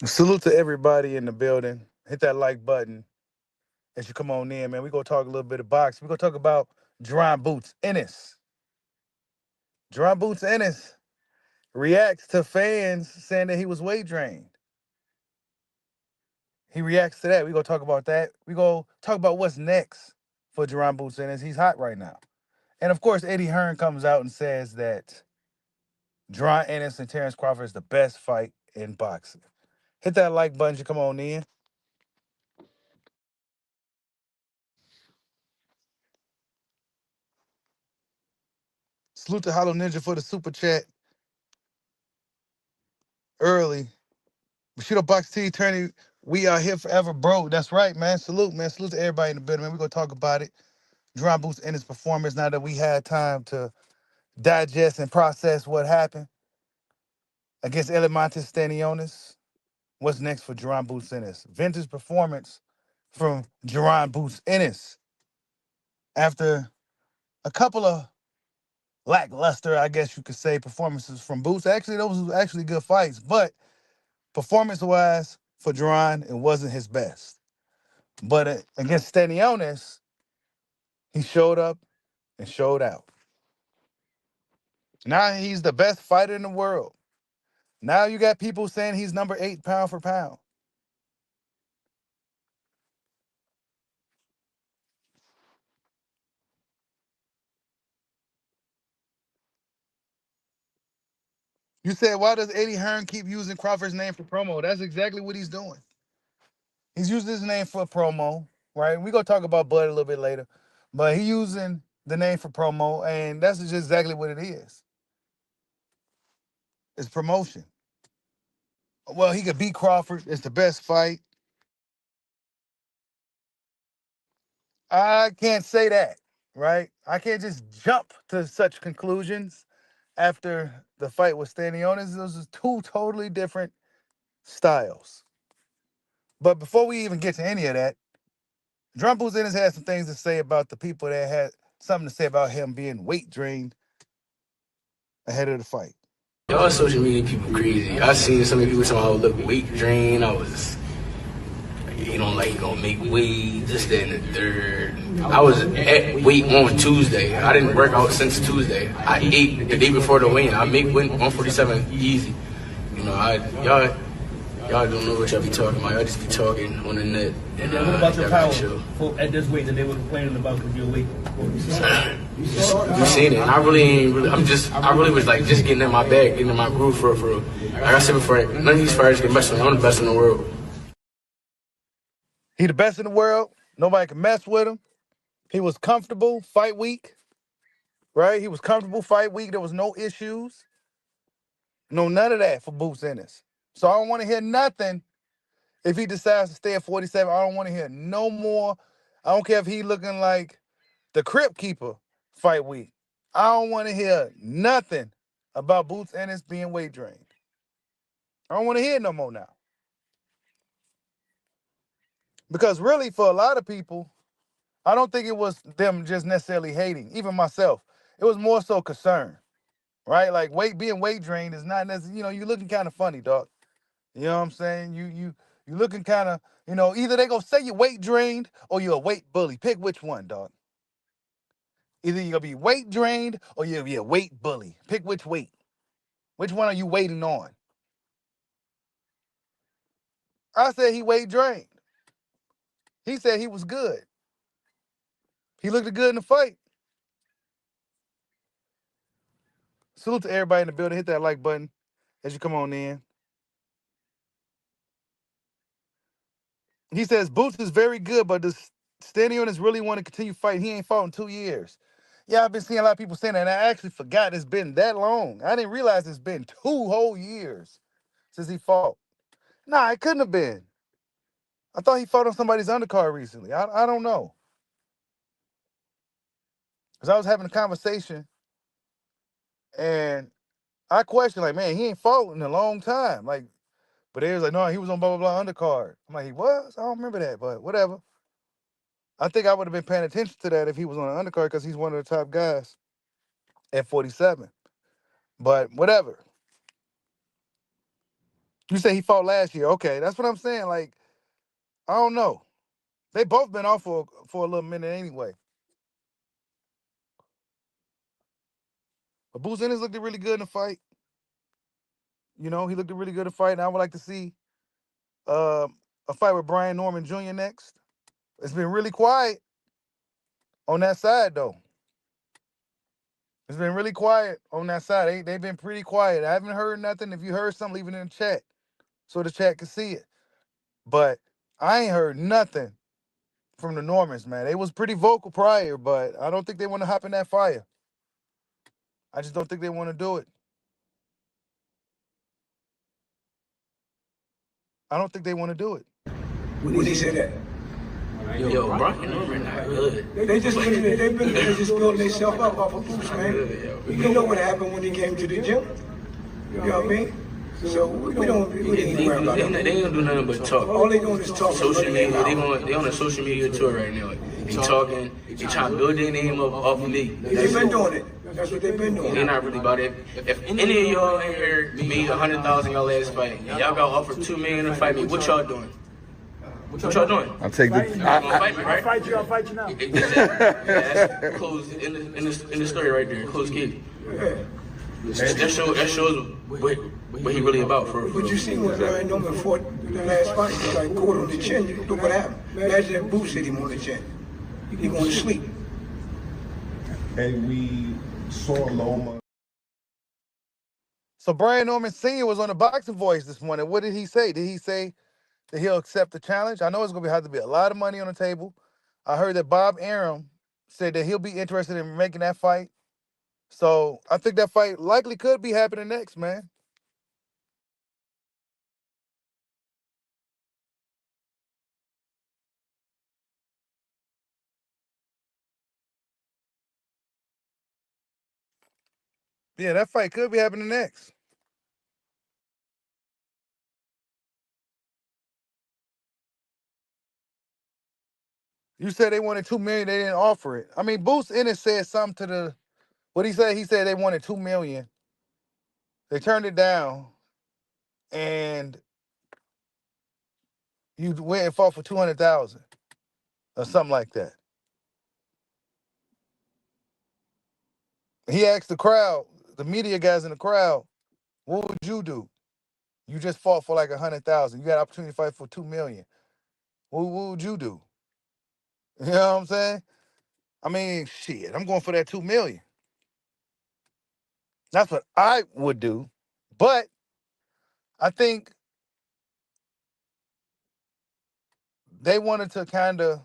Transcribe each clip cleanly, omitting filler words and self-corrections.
Salute to everybody in the building. Hit that like button as you come on in, man. We're going to talk a little bit of boxing. We're going to talk about Jaron Boots Ennis. Jaron Boots Ennis reacts to fans saying that he was weight drained. He reacts to that. We're going to talk about that. We're going to talk about what's next for Jaron Boots Ennis. He's hot right now. And of course, Eddie Hearn comes out and says that Jaron Ennis and Terrence Crawford is the best fight in boxing. Hit that like button as you come on in. Salute to Hollow Ninja for the super chat early. Bushido Box T attorney, we are here forever, bro. That's right, man. Salute, man. Salute to everybody in the building, man. We're gonna talk about it. Drum Boots in his performance now that we had time to digest and process what happened against Elemontis Stanonis. What's next for Jaron Boots Ennis? Vintage performance from Jaron Boots Ennis after a couple of lackluster, I guess you could say, performances from Boots. Actually, those were actually good fights, but performance-wise for Jaron, it wasn't his best. But against Stanonis, he showed up and showed out. Now he's the best fighter in the world. Now you got people saying he's number 8 pound for pound. You said, why does Eddie Hearn keep using Crawford's name for promo? That's exactly what he's doing. He's using his name for promo, right? We're going to talk about Bud a little bit later. But he's using the name for promo, and that's just exactly what it is. It's promotion. Well, he could beat Crawford. It's the best fight. I can't say that, right? I can't just jump to such conclusions after the fight with Stanonis. Those are two totally different styles. But before we even get to any of that, Drumbles Ennis had some things to say about the people that had something to say about him being weight drained ahead of the fight. Y'all social media people crazy. I seen so many people saying I would look weight drained. I was, you know, like gonna make weight, this, that, and the third. I was at weight on Tuesday. I didn't work out since Tuesday. I ate the day before the weigh-in. I make weight 147 easy. You know, y'all don't know what y'all be talking about. Y'all just be talking on the net. And then what about your power at this weight that they were complaining about because your weight? You seen it. And I really was like just getting in my bag, getting in my groove for real. Like I said before, none of these fighters can mess with me. I'm the best in the world. He the best in the world. Nobody can mess with him. He was comfortable fight week, right? He was comfortable fight week. There was no issues. No, none of that for Boots Ennis. So I don't want to hear nothing if he decides to stay at 47. I don't want to hear no more. I don't care if he looking like the Crypt Keeper fight week. I don't want to hear nothing about Boots Ennis being weight drained. I don't want to hear no more now. Because really, for a lot of people, I don't think it was them just necessarily hating, even myself. It was more so concern, right? Like being weight drained is not necessarily, you're looking kind of funny, dog. You know what I'm saying? You looking kind of, either they gonna say you're weight drained or you're a weight bully. Pick which one, dog. Either you're gonna be weight drained or you're gonna be a weight bully. Pick which weight. Which one are you waiting on? I said he weight drained. He said he was good. He looked good in the fight. Salute to everybody in the building. Hit that like button as you come on in. He says Boots is very good, but does Stanonis really want to continue fighting? He ain't fought in 2 years. Yeah, I've been seeing a lot of people saying that, and I actually forgot it's been that long. I didn't realize it's been 2 whole years since he fought. Nah, it couldn't have been. I thought he fought on somebody's undercard recently. I don't know. Because I was having a conversation, and I questioned, like, man, he ain't fought in a long time. Like, but they was like, no, he was on blah, blah, blah undercard. I'm like, he was? I don't remember that, but whatever. I think I would have been paying attention to that if he was on an undercard because he's one of the top guys at 47. But whatever. You say he fought last year. Okay, that's what I'm saying. Like, I don't know. They both been off for a little minute anyway. But Boots Ennis looked really good in the fight. You know, he looked really good in the fight, and I would like to see a fight with Brian Norman Jr. next. It's been really quiet on that side, though. It's been really quiet on that side. They've been pretty quiet. I haven't heard nothing. If you heard something, leave it in the chat so the chat can see it. But I ain't heard nothing from the Normans, man. They was pretty vocal prior, but I don't think they want to hop in that fire. I just don't think they want to do it. I don't think they want to do it. When they say that. Yo, Brian Norman not good. They just just building themselves up off of Boots, man. You know what happened when they came to the gym? You know what I mean? So we don't even worry about it. They ain't gonna do nothing but talk. All they doing is talk. Social media, they on a social media tour right now. They talking, they trying to build their name up off of me. They've been doing it. That's what they've been doing. They're not really about it. If any of y'all in here made 100,000 y'all last fight, and y'all got offered $2 million to fight me, what y'all doing? What y'all doing? I'll take the. Y'all gonna fight me, right? I'll fight you now. That's close in the story right there. Close kid. That shows what he really about for. But you see when Brian Norman fought the last fight, he got caught on the chin. Look what happened. Imagine if Boots hit him on the chin. He going to sleep. And we saw Loma. So Brian Norman Sr. was on the Boxing Voice this morning. What did he say? Did he say that he'll accept the challenge? I know it's gonna have to be a lot of money on the table. I heard that Bob Arum said that he'll be interested in making that fight. So I think that fight likely could be happening next, man. Yeah, that fight could be happening next. You said they wanted $2 million, they didn't offer it. I mean, Boots Ennis said something to the what he said. He said they wanted $2 million. They turned it down, and you went and fought for 200,000 or something like that. He asked the crowd, the media guys in the crowd, what would you do? You just fought for like 100,000. You got an opportunity to fight for 2 million. What would you do? You know what I'm saying? I mean, shit, I'm going for that 2 million. That's what I would do. But I think they wanted to kind of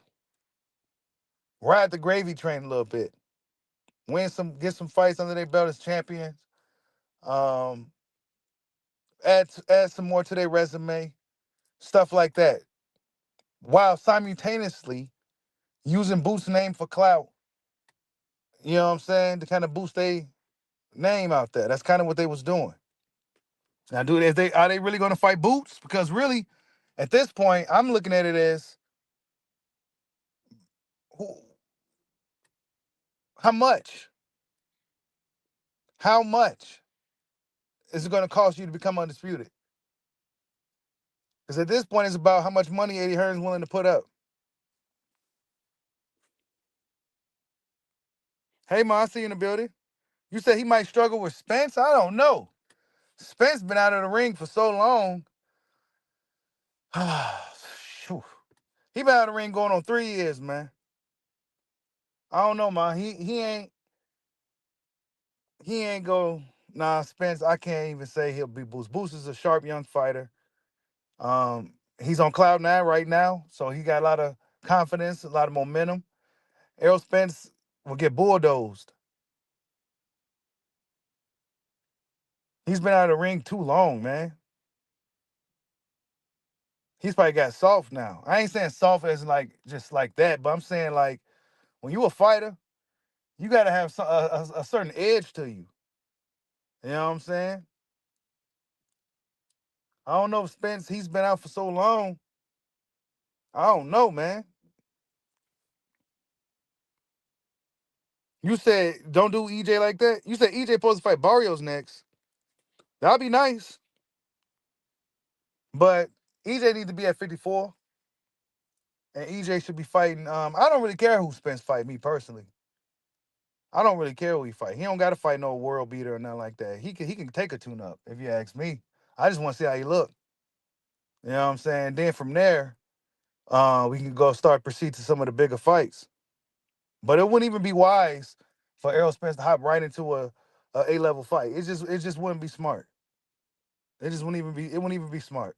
ride the gravy train a little bit. Get some fights under their belt as champions. Um, add some more to their resume, stuff like that. While simultaneously using Boots' name for clout, you know what I'm saying, to kind of boost their name out there. That's kind of what they was doing. Now, are they really going to fight Boots? Because really, at this point, I'm looking at it as how much? How much is it going to cost you to become undisputed? Because at this point, it's about how much money Eddie Hearn's willing to put up. Hey, Ma, I see you in the building. You said he might struggle with Spence? I don't know. Spence been out of the ring for so long. He been out of the ring going on 3 years, man. I don't know, man. He ain't go. Nah, Spence, I can't even say he'll be Boots. Boots is a sharp young fighter. He's on cloud nine right now, so he got a lot of confidence, a lot of momentum. Errol Spence will get bulldozed. He's been out of the ring too long, man. He's probably got soft now. I ain't saying soft as like just like that, but I'm saying like when you a fighter, you got to have a certain edge to you. You know what I'm saying? I don't know if Spence, he's been out for so long. I don't know, man. You said don't do EJ like that. You said EJ supposed to fight Barrios next. That'll be nice. But EJ needs to be at 54. And EJ should be fighting. I don't really care who Spence fight, me personally. I don't really care who he fight. He don't got to fight no world beater or nothing like that. He can take a tune-up, if you ask me. I just want to see how he look. You know what I'm saying? Then from there, we can proceed to some of the bigger fights. But it wouldn't even be wise for Errol Spence to hop right into a A-level fight. It just wouldn't be smart. It wouldn't even be smart.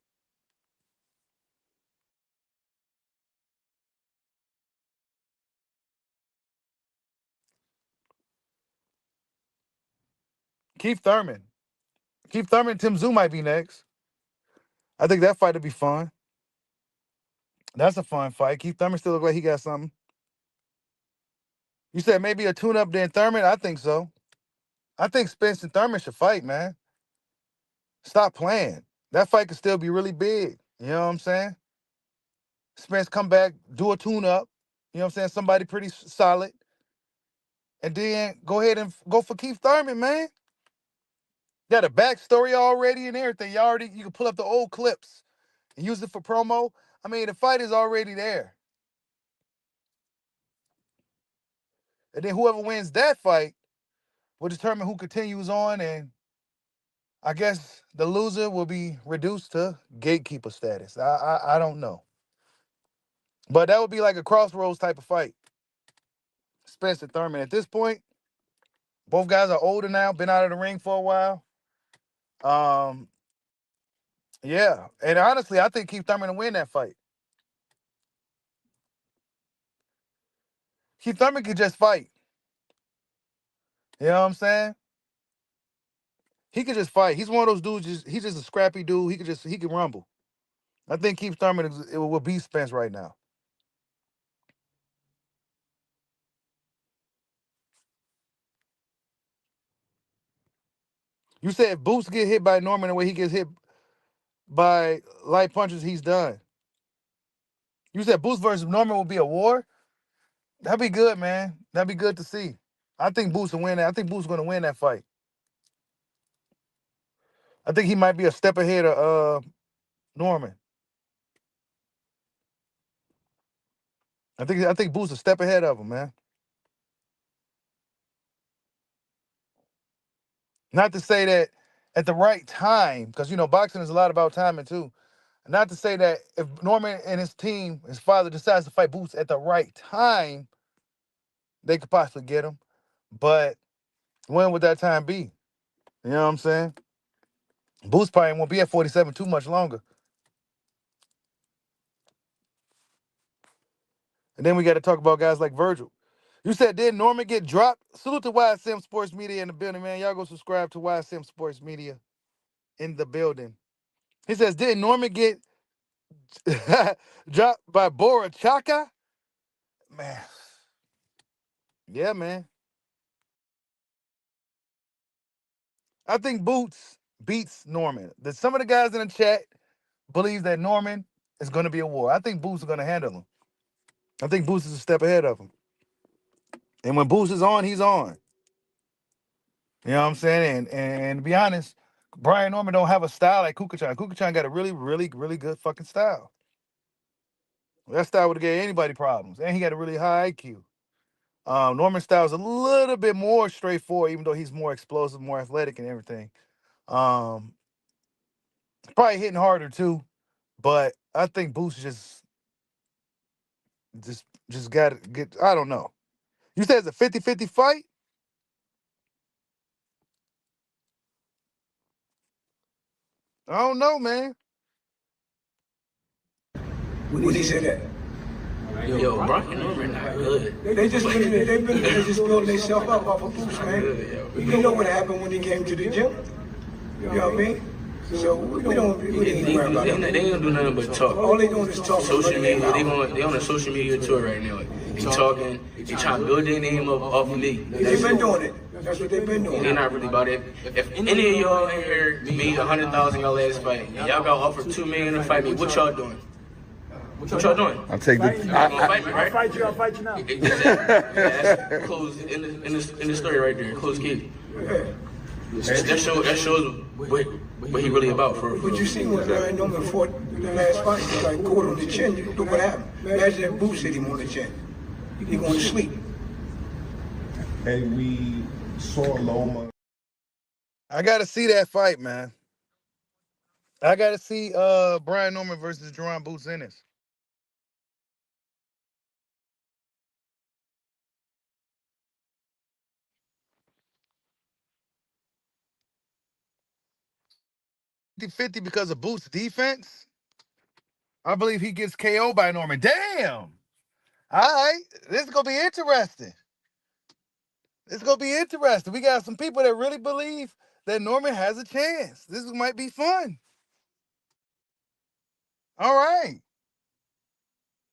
Keith Thurman. Keith Thurman, Tim Tszyu might be next. I think that fight would be fun. That's a fun fight. Keith Thurman still look like he got something. You said maybe a tune-up then Thurman? I think so. I think Spence and Thurman should fight, man. Stop playing. That fight could still be really big. You know what I'm saying? Spence come back, do a tune-up. You know what I'm saying? Somebody pretty solid. And then go ahead and go for Keith Thurman, man. Got a backstory already and everything. You can pull up the old clips and use it for promo. I mean, the fight is already there. And then whoever wins that fight will determine who continues on, and I guess the loser will be reduced to gatekeeper status. I don't know. But that would be like a crossroads type of fight. Spence and Thurman. At this point, both guys are older now, been out of the ring for a while. Yeah. And honestly, I think Keith Thurman will win that fight. Keith Thurman could just fight. You know what I'm saying? He could just fight. He's one of those dudes, he's just a scrappy dude. He can rumble. I think Keith Thurman will beat Spence right now. You said if Boots get hit by Norman the way he gets hit by light punches, he's done. You said Boots versus Norman will be a war? That'd be good, man. That'd be good to see. I think Boots will win that. I think Boots is going to win that fight. I think he might be a step ahead of Norman. I think Boots is a step ahead of him, man. Not to say that at the right time, because, boxing is a lot about timing, too. Not to say that if Norman and his team, his father, decides to fight Boots at the right time, they could possibly get him. But when would that time be? You know what I'm saying? Boots probably won't be at 47 too much longer. And then we got to talk about guys like Virgil. You said, did Norman get dropped? Salute to YSM Sports Media in the building, man. Y'all go subscribe to YSM Sports Media in the building. He says, did Norman get dropped by Bohachuk? Man. Yeah, man. I think Boots beats Norman. Some of the guys in the chat believe that Norman is going to be a war. I think Boots is going to handle him. I think Boots is a step ahead of him. And when Boots is on, he's on. You know what I'm saying? And to be honest, Brian Norman don't have a style like Kukuchan. Kukuchan got a really, really, really good fucking style. That style would have gave anybody problems. And he got a really high IQ. Norman's style is a little bit more straightforward, even though he's more explosive, more athletic and everything. Probably hitting harder too. But I think Boots just got to get, I don't know. You said it's a 50-50 fight? I don't know, man. When he said that. Yo, Brian Norman not good. They just building themselves up off of Boots, man. You know what happened when he came to the gym? You know what I mean? So we don't even worry about it. They ain't gonna do nothing but talk. All they doing is talk. Social media, they on a social media tour right now. They talking, they trying to build their name up off of me. They've been doing it. That's what they've been doing. They're not really about it. If any of y'all in here made 100,000 y'all last fight, and y'all got offered $2 million to fight me, what y'all doing? What y'all doing? I'll take the. Y'all gonna fight me, right? I'll fight you now. Exactly. That's close in the story right there. Close key. Yeah. That shows what he really about for real. But you see when Brian Norman fought the last fight, he got caught on the chin. Look what happened. Imagine that Boots hit him on the chin. He going to sleep. Hey, we saw Loma. I gotta see that fight, man. I gotta see Brian Norman versus Jaron Boots Ennis. Fifty because of Boots' defense. I believe he gets KO by Norman. Damn. All right. This is gonna be interesting. It's gonna be interesting. We got some people that really believe that Norman has a chance. This might be fun. All right.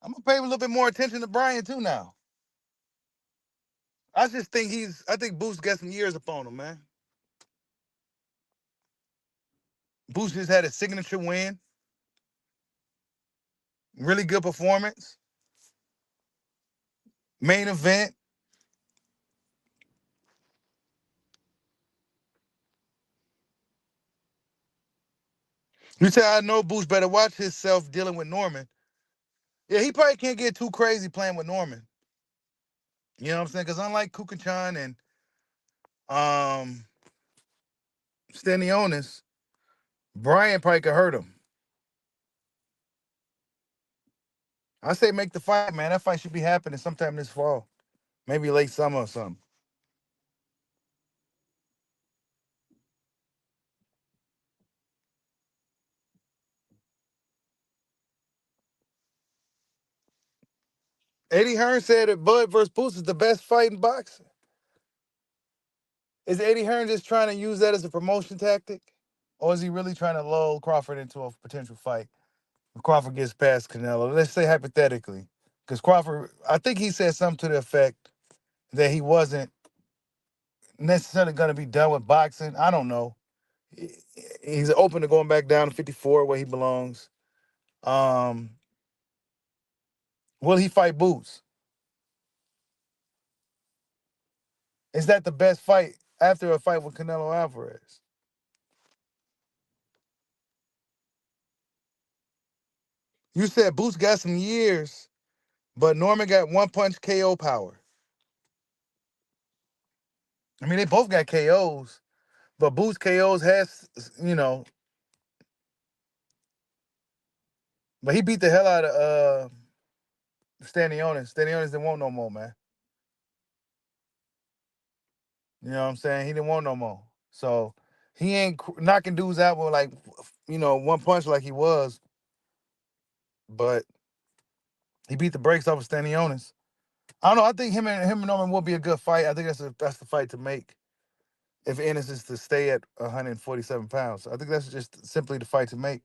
I'm gonna pay a little bit more attention to Brian too now. I just think I think Boots got some years upon him, man. Boots just had a signature win, really good performance, main event. You say I know Boots better watch himself dealing with Norman. Yeah, he probably can't get too crazy playing with Norman. You know what I'm saying? Because unlike Kukanchan and um Stanonis, Brian probably could hurt him. I say make the fight, man. That fight should be happening sometime this fall. Maybe late summer or something. Eddie Hearn said that Bud versus Boots is the best fight in boxing. Is Eddie Hearn just trying to use that as a promotion tactic? Or is he really trying to lull Crawford into a potential fight? If Crawford gets past Canelo, let's say hypothetically. Because Crawford, I think he said something to the effect that he wasn't necessarily going to be done with boxing. I don't know. He's open to going back down to 54 where he belongs. Um, will he fight Boots? Is that the best fight after a fight with Canelo Alvarez? You said Boots got some years, but Norman got one punch KO power. I mean, they both got KOs, but Boots KOs has, but he beat the hell out of Stanonis. Stanonis didn't want no more, man. You know what I'm saying? He didn't want no more. So he ain't knocking dudes out with like, one punch like he was, but he beat the brakes off of Stanonis. I don't know. I think him and Norman will be a good fight. I think that's the fight to make. If Ennis is to stay at 147 pounds, I think that's just simply the fight to make.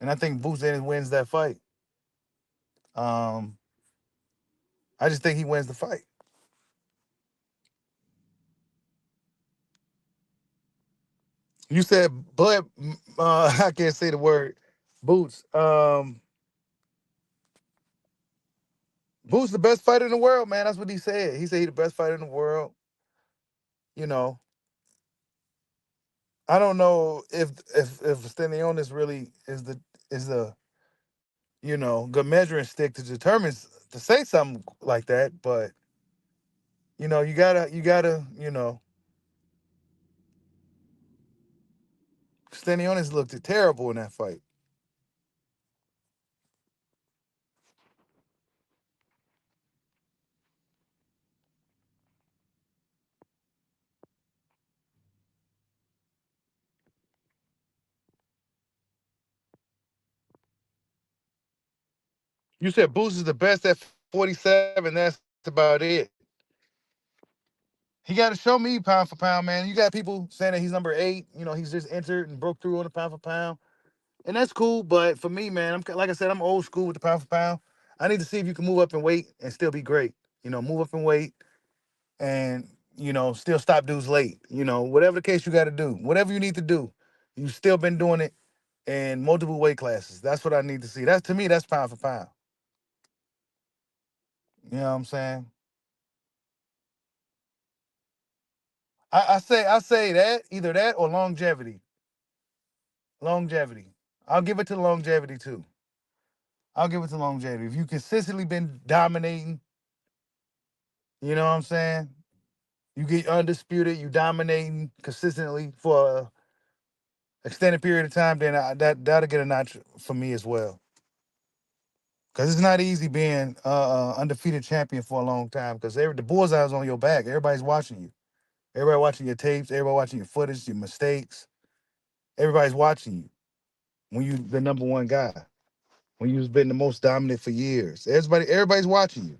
And I think Boots Ennis wins that fight. Um, I just think he wins the fight. You said Bud. I can't say the word. Boots. Boots the best fighter in the world, man. That's what he said. He said he the best fighter in the world. You know, I don't know if Stanonis really is the good measuring stick to determine to say something like that, but you gotta Stanonis looked terrible in that fight. You said Boots is the best at 47. That's about it. He got to show me pound for pound, man. You got people saying that he's number 8. He's just entered and broke through on the pound for pound, and that's cool. But for me, man, I'm like I said, I'm old school with the pound for pound. I need to see if you can move up in weight and still be great. Move up in weight and still stop dudes late. Whatever the case you got to do, whatever you need to do, you've still been doing it in multiple weight classes. That's what I need to see. That's to me, that's pound for pound. You know what I'm saying? I say that either that or longevity. Longevity. I'll give it to longevity too. I'll give it to longevity. If you consistently been dominating, you know what I'm saying? You get undisputed, you dominating consistently for a extended period of time, then that'll get a notch for me as well. Cause it's not easy being undefeated champion for a long time. Cause the bullseye's on your back. Everybody's watching you. Everybody watching your tapes. Everybody watching your footage, your mistakes. Everybody's watching you when you the number one guy. When you've been the most dominant for years. Everybody's watching you.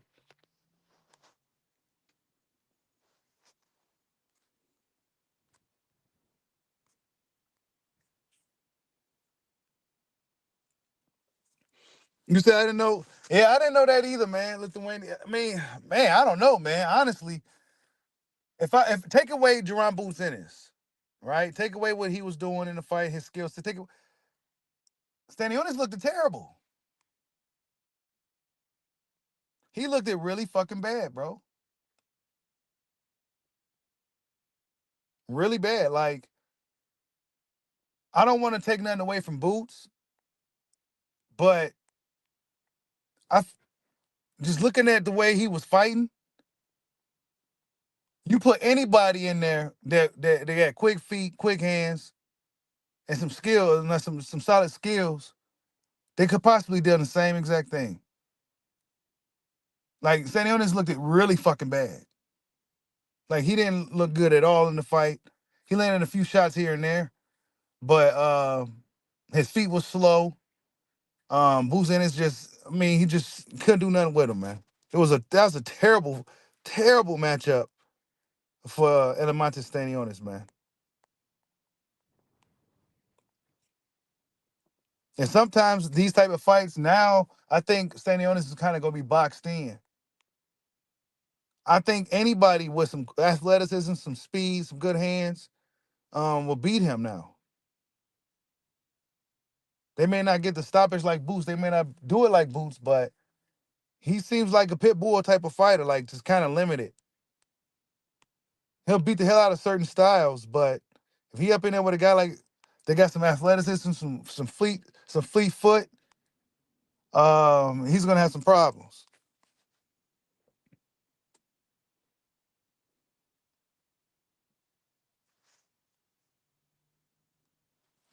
You said I didn't know. Yeah, I didn't know that either, man. Lithuania. I mean, man, I don't know, man. Honestly, if take away Jaron Boots Ennis, right? Take away what he was doing in the fight, his skills. To take Stanonis looked terrible. He looked it really fucking bad, bro. Really bad. Like, I don't want to take nothing away from Boots, but I just looking at the way he was fighting, you put anybody in there that they got quick feet, quick hands, and some skills, and some solid skills, they could possibly do the same exact thing. Like Stanonis looked it really fucking bad. Like he didn't look good at all in the fight. He landed a few shots here and there, but his feet was slow. Boots Ennis just, I mean, he just couldn't do nothing with him, man. That was a terrible, terrible matchup for Elemontis Stanonis, man. And sometimes these type of fights now, I think Stanonis is kind of gonna be boxed in. I think anybody with some athleticism, some speed, some good hands, will beat him now. They may not get the stoppage like Boots. They may not do it like Boots, but he seems like a pit bull type of fighter, like just kind of limited. He'll beat the hell out of certain styles, but if he up in there with a guy like they got some athleticism, some fleet foot, he's gonna have some problems.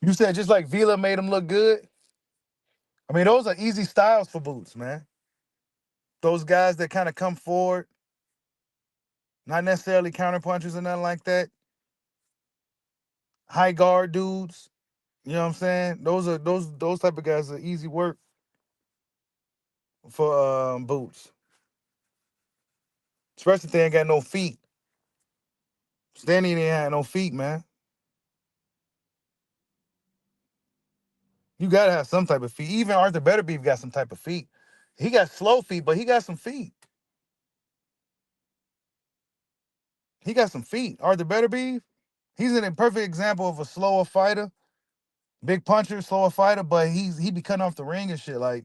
You said just like Vila made him look good. I mean, those are easy styles for Boots, man. Those guys that kind of come forward, not necessarily counter punches or nothing like that. High guard dudes. You know what I'm saying? Those type of guys are easy work for Boots. Especially if they ain't got no feet. Stanley ain't had no feet, man. You gotta have some type of feet. Even Arthur Betterbeef got some type of feet. He got slow feet, but he got some feet. He got some feet. Arthur Betterbeef, he's an imperfect example of a slower fighter, big puncher, slower fighter, but he be cutting off the ring and shit. Like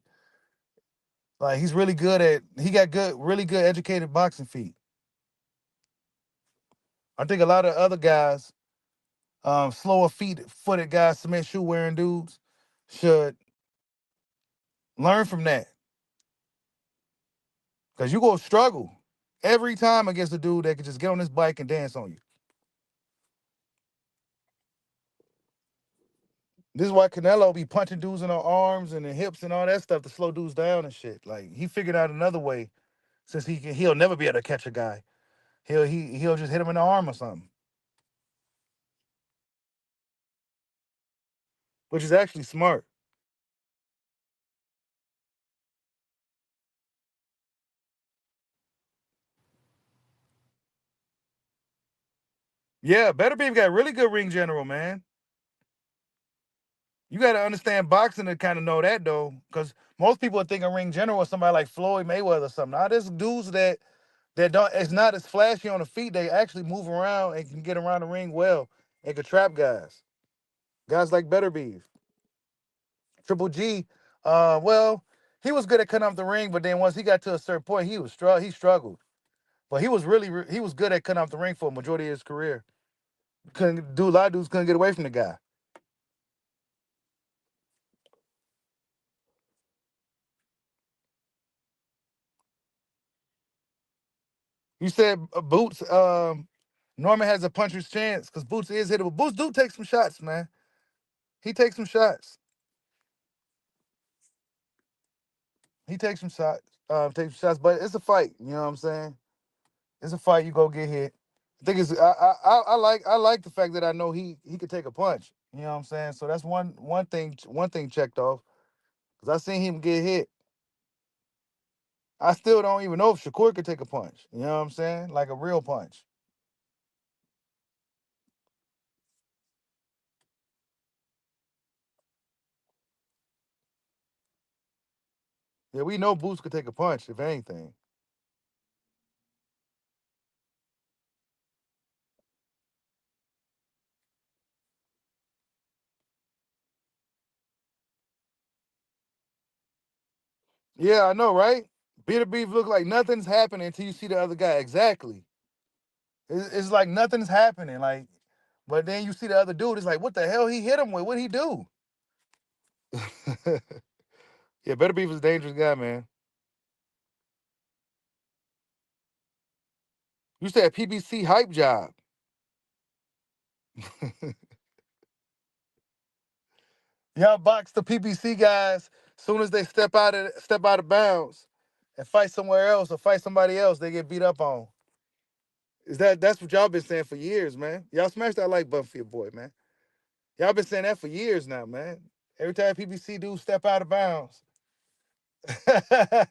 he's really good he got really good educated boxing feet. I think a lot of other guys, slower footed guys, cement shoe wearing dudes, should learn from that. Cause you gonna struggle every time against a dude that can just get on his bike and dance on you. This is why Canelo be punching dudes in the arms and the hips and all that stuff to slow dudes down and shit. Like he figured out another way since he'll never be able to catch a guy. He'll just hit him in the arm or something. Which is actually smart. Yeah, Better Beef got really good ring general, man. You got to understand boxing to kind of know that though, because most people are thinking ring general is somebody like Floyd Mayweather or something. Now there's dudes that don't. It's not as flashy on the feet. They actually move around and can get around the ring well and can trap guys. Guys like Better Beef, Triple G. Well, he was good at cutting off the ring, but then once he got to a certain point, he struggled. But he was good at cutting off the ring for a majority of his career. Couldn't do a lot of dudes couldn't get away from the guy. You said Boots. Norman has a puncher's chance because Boots is hittable. Boots do take some shots, man. He takes some shots. He takes some shots. Takes some shots, but it's a fight. You know what I'm saying? It's a fight. You go get hit. I think it's. I like the fact that I know he could take a punch. You know what I'm saying? So that's one thing checked off because I seen him get hit. I still don't even know if Shakur could take a punch. You know what I'm saying? Like a real punch. Yeah, we know Boots could take a punch, if anything. Yeah, I know, right? Bitter beef look like nothing's happening until you see the other guy. Exactly. It's like nothing's happening. Like, but then you see the other dude. It's like, what the hell he hit him with? What'd he do? Yeah, Better Beef is a dangerous guy, man. You said PBC hype job. Y'all box the PBC guys. Soon as they step out of bounds and fight somewhere else or fight somebody else, they get beat up on. That's what y'all been saying for years, man. Y'all smash that like button for your boy, man. Y'all been saying that for years now, man. Every time PBC dudes step out of bounds, they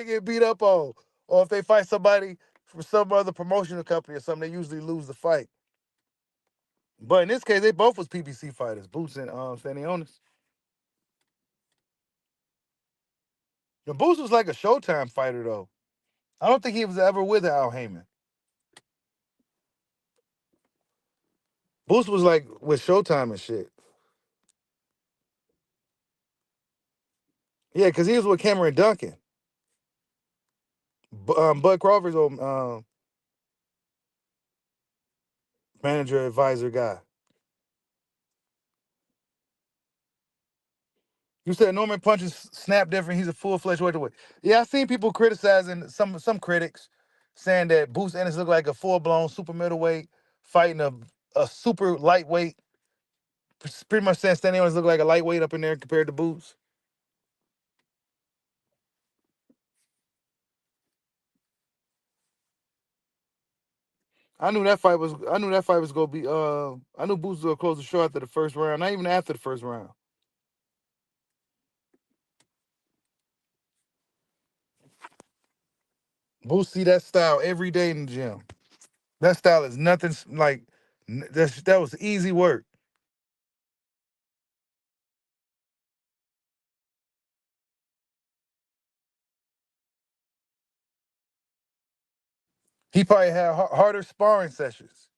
get beat up on. Or if they fight somebody from some other promotional company or something, they usually lose the fight. But in this case, they both was PBC fighters, Boots and Stanonis. The Boots was like a Showtime fighter though. I don't think he was ever with Al Heyman. Boots was like with Showtime and shit. Yeah, because he was with Cameron Duncan, Bud Crawford's old manager advisor guy. You said Norman punches snap different. He's a full-fledged welterweight. Yeah, I seen people criticizing some critics saying that Boots Ennis looked like a full-blown super middleweight fighting a super lightweight. Pretty much saying Stanonis looked like a lightweight up in there compared to Boots. I knew that fight was gonna be I knew Boots was gonna close the show after the first round, not even after the first round. Boots see that style every day in the gym. That style is nothing like that was easy work. He probably had harder sparring sessions.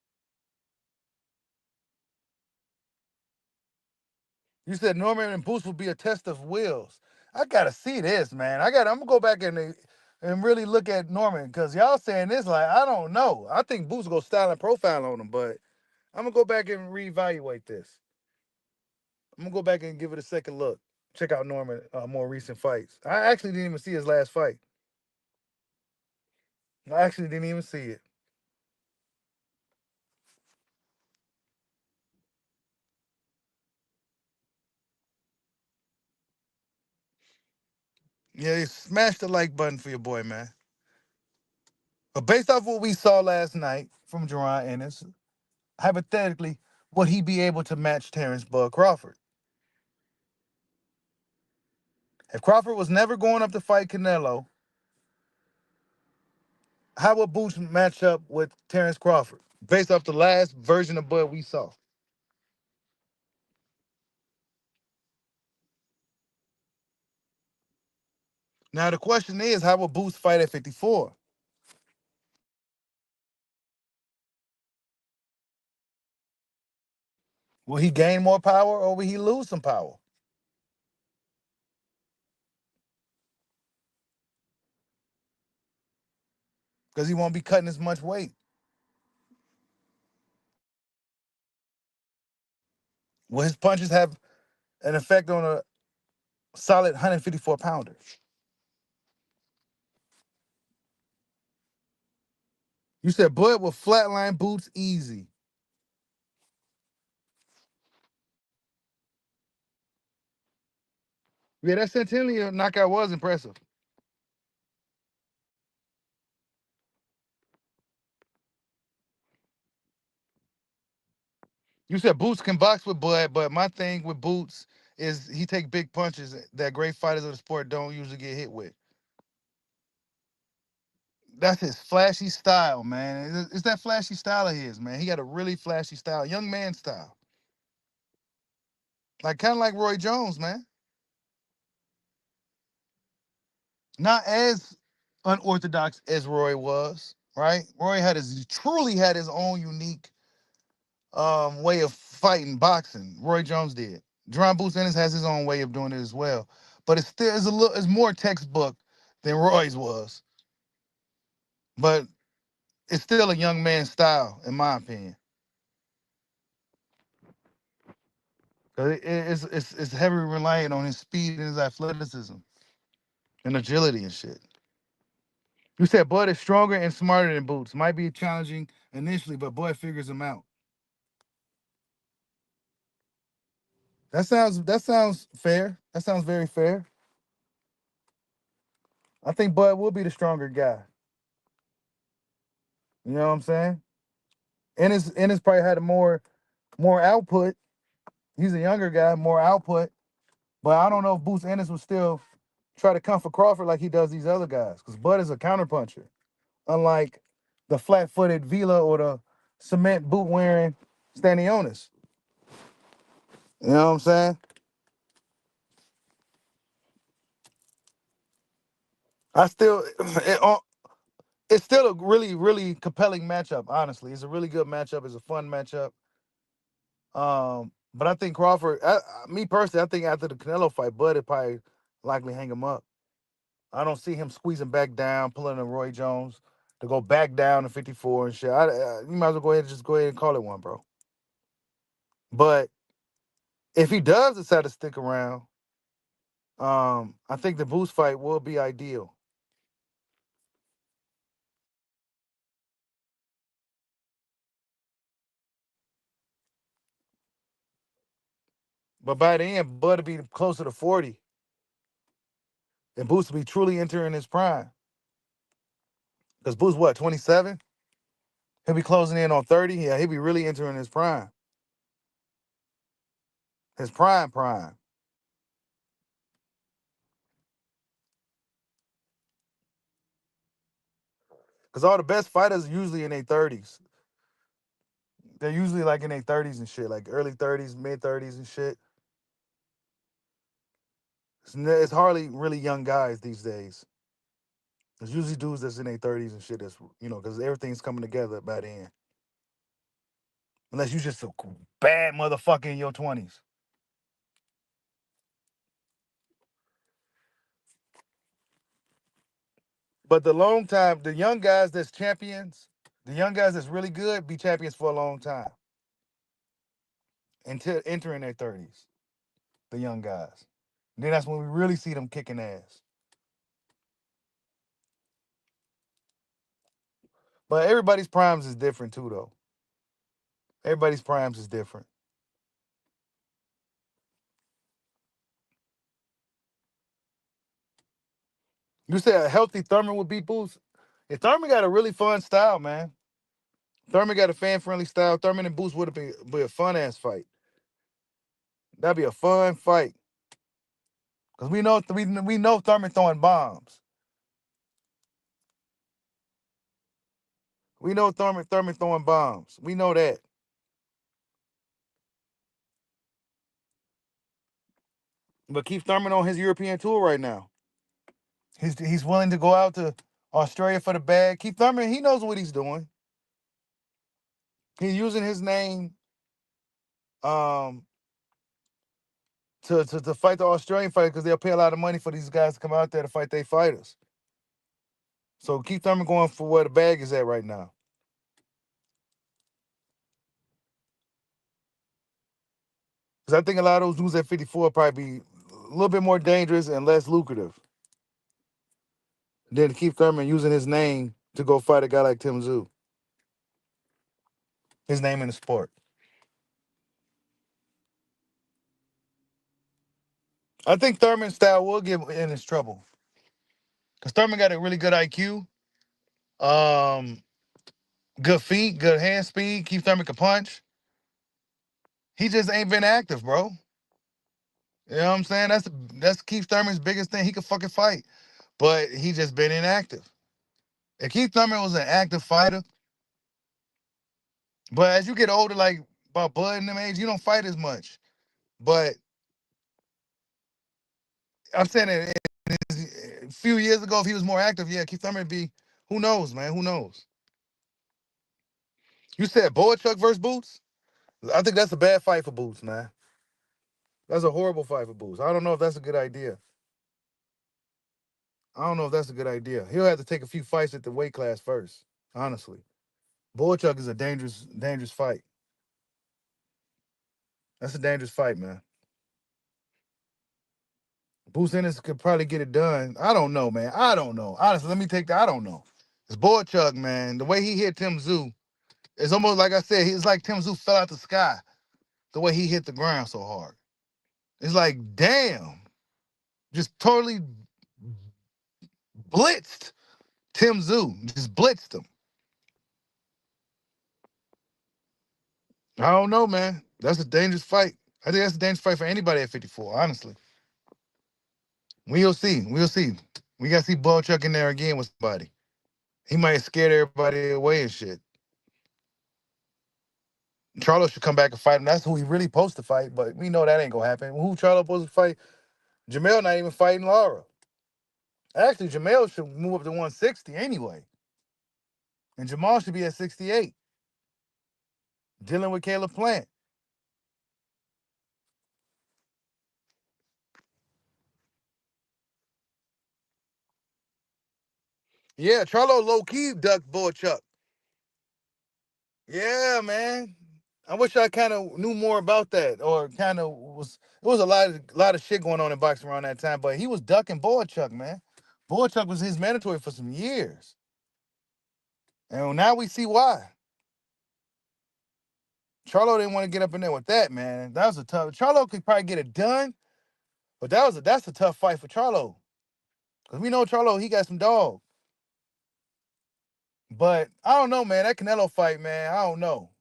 You said Norman and Boots will be a test of wills. I gotta see this, man. I'm gonna go back and really look at Norman because y'all saying this like I don't know. I think Boots gonna style and profile on him, but I'm gonna go back and reevaluate this. I'm gonna go back and give it a second look. Check out Norman more recent fights. I actually didn't even see his last fight. I actually didn't even see it. Yeah, smash the like button for your boy, man. But based off what we saw last night from Jaron Ennis, hypothetically, would he be able to match Terrence Bud Crawford? If Crawford was never going up to fight Canelo, how would Boots match up with Terrence Crawford based off the last version of Bud we saw? Now the question is, how would Boots fight at 54? Will he gain more power or will he lose some power? Because he won't be cutting as much weight. Will his punches have an effect on a solid 154 pounder? You said Bud will flatline Boots easy. Yeah, that Centennial knockout was impressive. You said Boots can box with Bud, but my thing with Boots is he take big punches that great fighters of the sport don't usually get hit with. That's his flashy style, man. It's that flashy style of his, man. He got a really flashy style, young man style. Like kind of like Roy Jones, man. Not as unorthodox as Roy was, right? Roy truly had his own unique way of fighting boxing. Roy Jones did. Jaron Boots Ennis has his own way of doing it as well. But it's more textbook than Roy's was. But it's still a young man's style, in my opinion. 'Cause it's heavily reliant on his speed and his athleticism and agility and shit. You said Bud is stronger and smarter than Boots. Might be challenging initially, but Bud figures him out. That sounds fair. That sounds very fair. I think Bud will be the stronger guy. You know what I'm saying? Ennis probably had a more output. He's a younger guy, more output. But I don't know if Boots Ennis will still try to come for Crawford like he does these other guys. Because Bud is a counterpuncher. Unlike the flat-footed Vila or the cement boot wearing Stanonis. You know what I'm saying? I still it's still a really, really compelling matchup, honestly. It's a really good matchup. It's a fun matchup. But I think Crawford, me personally, I think after the Canelo fight, Bud would probably likely hang him up. I don't see him squeezing back down, pulling a Roy Jones to go back down to 54 and shit. You might as well go ahead and call it one, bro. But if he does decide to stick around, I think the Boost fight will be ideal. But by the end, Bud will be closer to 40. And Boost will be truly entering his prime. Because Boost, what, 27? He'll be closing in on 30. Yeah, he'll be really entering his prime. His prime. Because all the best fighters are usually in their 30s. They're usually like in their 30s and shit, like early 30s, mid 30s and shit. It's hardly really young guys these days. It's usually dudes that's in their 30s and shit. That's because everything's coming together by then. Unless you just a bad motherfucker in your 20s. But the young guys that's champions, the young guys that's really good, be champions for a long time until entering their 30s. The young guys. And then that's when we really see them kicking ass. But everybody's primes is different too, though. Everybody's primes is different. You said a healthy Thurman would beat Boots. Yeah, Thurman got a really fun style, man. Thurman got a fan-friendly style. Thurman and Boots would have be a fun-ass fight. That'd be a fun fight. Because we know Thurman throwing bombs. We know Thurman throwing bombs. We know that. But Keith Thurman on his European tour right now. He's willing to go out to Australia for the bag. Keith Thurman, he knows what he's doing. He's using his name um, to fight the Australian fight because they'll pay a lot of money for these guys to come out there to fight their fighters. So Keith Thurman going for where the bag is at right now. Because I think a lot of those dudes at 54 probably be a little bit more dangerous and less lucrative than Keith Thurman using his name to go fight a guy like Tim Tszyu. His name in the sport. I think Thurman's style will get in his trouble. Because Thurman got a really good IQ, good feet, good hand speed. Keith Thurman can punch. He just ain't been active, bro. You know what I'm saying? That's Keith Thurman's biggest thing. He could fucking fight, but he just been inactive. If Keith Thurman was an active fighter, but as you get older, like about Bud and them age, you don't fight as much. But I'm saying that a few years ago, if he was more active, yeah, Keith Thurman would be. Who knows, man? Who knows? You said Bohachuk versus Boots. I think that's a bad fight for Boots, man. That's a horrible fight for Boots. I don't know if that's a good idea. I don't know if that's a good idea. He'll have to take a few fights at the weight class first, honestly. Bohachuk is a dangerous fight. That's a dangerous fight, man. Boots Ennis could probably get it done. I don't know, man. I don't know. Honestly, let me take that. I don't know. It's Bohachuk, man. The way he hit Tim Tszyu, it's almost like I said, it's like Tim Tszyu fell out the sky. The way he hit the ground so hard. It's like, damn. Just totally blitzed Tim Tszyu. Just blitzed him. I don't know, man. That's a dangerous fight. I think that's a dangerous fight for anybody at 54, honestly. We'll see. We'll see. We got to see Bohachuk in there again with somebody. He might scare everybody away and shit. Charlo should come back and fight him. That's who he really supposed to fight, but we know that ain't going to happen. Who Charlo supposed to fight? Jamel not even fighting Lara. Actually, Jamel should move up to 160 anyway. And Jamal should be at 68, dealing with Caleb Plant. Yeah, Charlo low-key ducked Bohachuk. Yeah, man. I wish I kind of knew more about that, or kind of was. It was a lot of shit going on in boxing around that time, but he was ducking Bohachuk, man. Bohachuk was his mandatory for some years, and now we see why. Charlo didn't want to get up in there with that, man. That was a tough. Charlo could probably get it done, but that's a tough fight for Charlo, because we know Charlo, he got some dog. But I don't know, man. That Canelo fight, man. I don't know.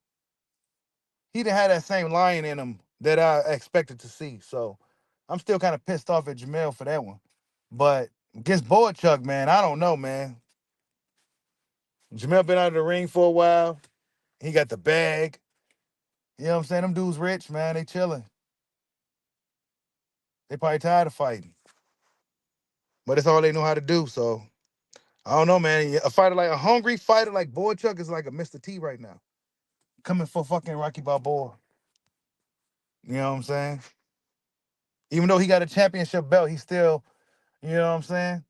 He didn't have that same lion in him that I expected to see. So I'm still kind of pissed off at Jamel for that one. But against Bohachuk, man, I don't know, man. Jamel been out of the ring for a while. He got the bag. You know what I'm saying? Them dudes rich, man. They chilling. They probably tired of fighting. But it's all they know how to do. So I don't know, man. A hungry fighter like Bohachuk is like a Mr. T right now. Coming for fucking Rocky Balboa. You know what I'm saying? Even though he got a championship belt, he still, you know what I'm saying?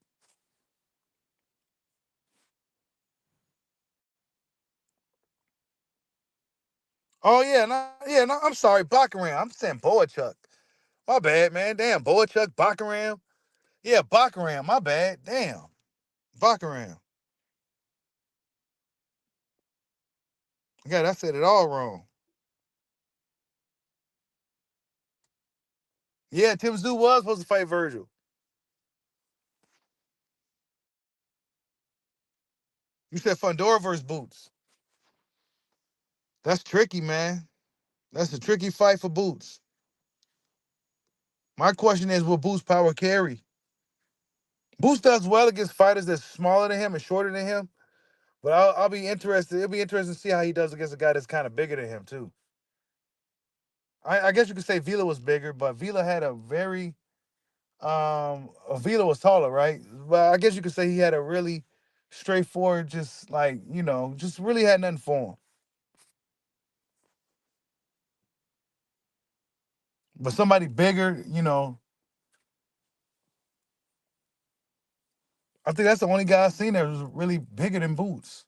Oh no, I'm sorry, Baccarat. I'm saying Bohachuk. My bad, man. Damn, Bohachuk, Baccarat. Yeah, Baccarat. My bad. Damn, Baccarat. God, I said it all wrong. Yeah, Tim Tszyu was supposed to fight Virgil. You said Fundora versus Boots. That's tricky, man. That's a tricky fight for Boots. My question is, will Boots power carry? Boots does well against fighters that's smaller than him and shorter than him, but I'll be interested. It'll be interesting to see how he does against a guy that's kind of bigger than him too. I guess you could say Vila was bigger, but Vila had a very Vila was taller, right? But I guess you could say he had a really straightforward, just like, just really had nothing for him. But somebody bigger, I think that's the only guy I've seen that was really bigger than Boots.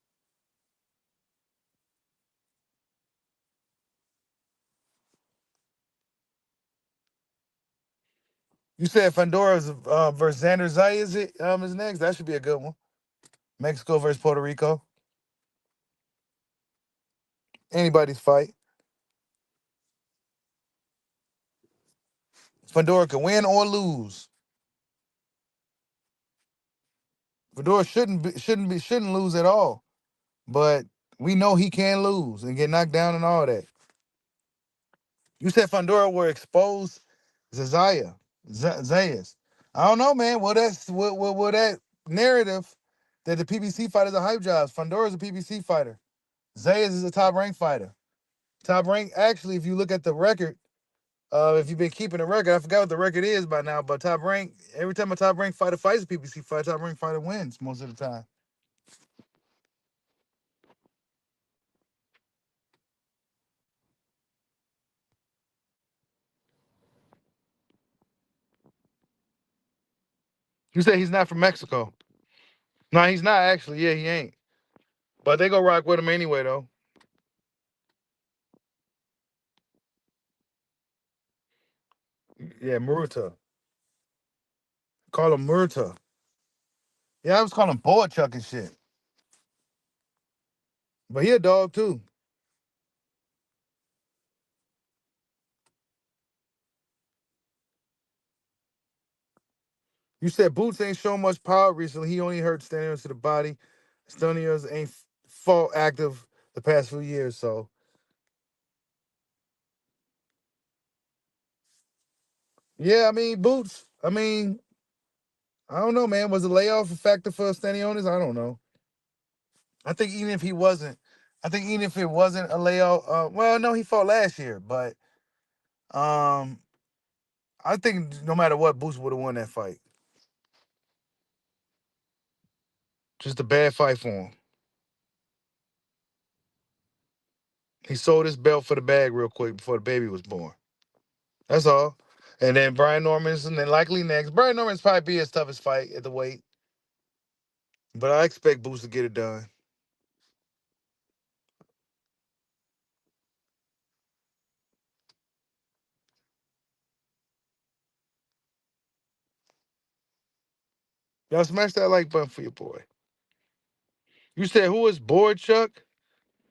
You said Fandora's versus Xander Zay is next. That should be a good one. Mexico versus Puerto Rico. Anybody's fight. Fandora can win or lose. Fedora shouldn't lose at all. But we know he can lose and get knocked down and all that. You said Fandora will expose Zayas. I don't know, man. Well, that narrative that the PBC fighters are hype jobs. Fandora is a PBC fighter. Zayas is a top ranked fighter. Top rank. Actually, if you look at the record, if you've been keeping the record, I forgot what the record is by now. But top rank. Every time a top ranked fighter fights a PBC fighter, top ranked fighter wins most of the time. You said he's not from Mexico. No, he's not actually. Yeah, he ain't. But they go rock with him anyway, though. Yeah, Muruta. Call him Muruta. Yeah, I was calling him Bohachuk and shit. But he a dog too. You said Boots ain't shown much power recently. He only hurt Stanonis to the body. Stanonis ain't fought active the past few years, so. Yeah, I mean, Boots, I don't know, man. Was a layoff a factor for Stanonis? I don't know. I think even if it wasn't a layoff, well, no, he fought last year, but um, I think no matter what, Boots would have won that fight. Just a bad fight for him. He sold his belt for the bag real quick before the baby was born. That's all. And then Brian Norman's and then likely next. Brian Norman's probably be his toughest fight at the weight. But I expect Boots to get it done. Y'all smash that like button for your boy. You said who is Bohachuk?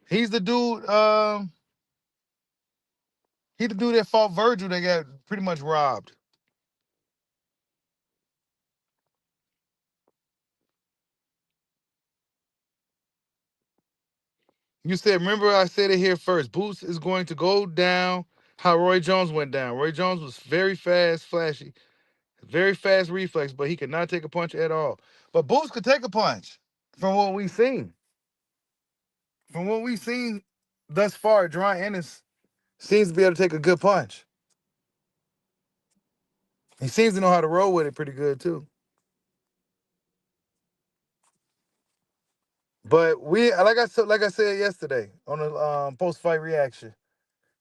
He's the dude, he the dude that fought Virgil that got pretty much robbed. You said, remember I said it here first. Boots is going to go down how Roy Jones went down. Roy Jones was very fast, flashy, very fast reflex, but he could not take a punch at all. But Boots could take a punch from what we've seen. From what we've seen thus far, Jaron Ennis seems to be able to take a good punch. He seems to know how to roll with it pretty good too. But we, like I said yesterday on the post fight reaction,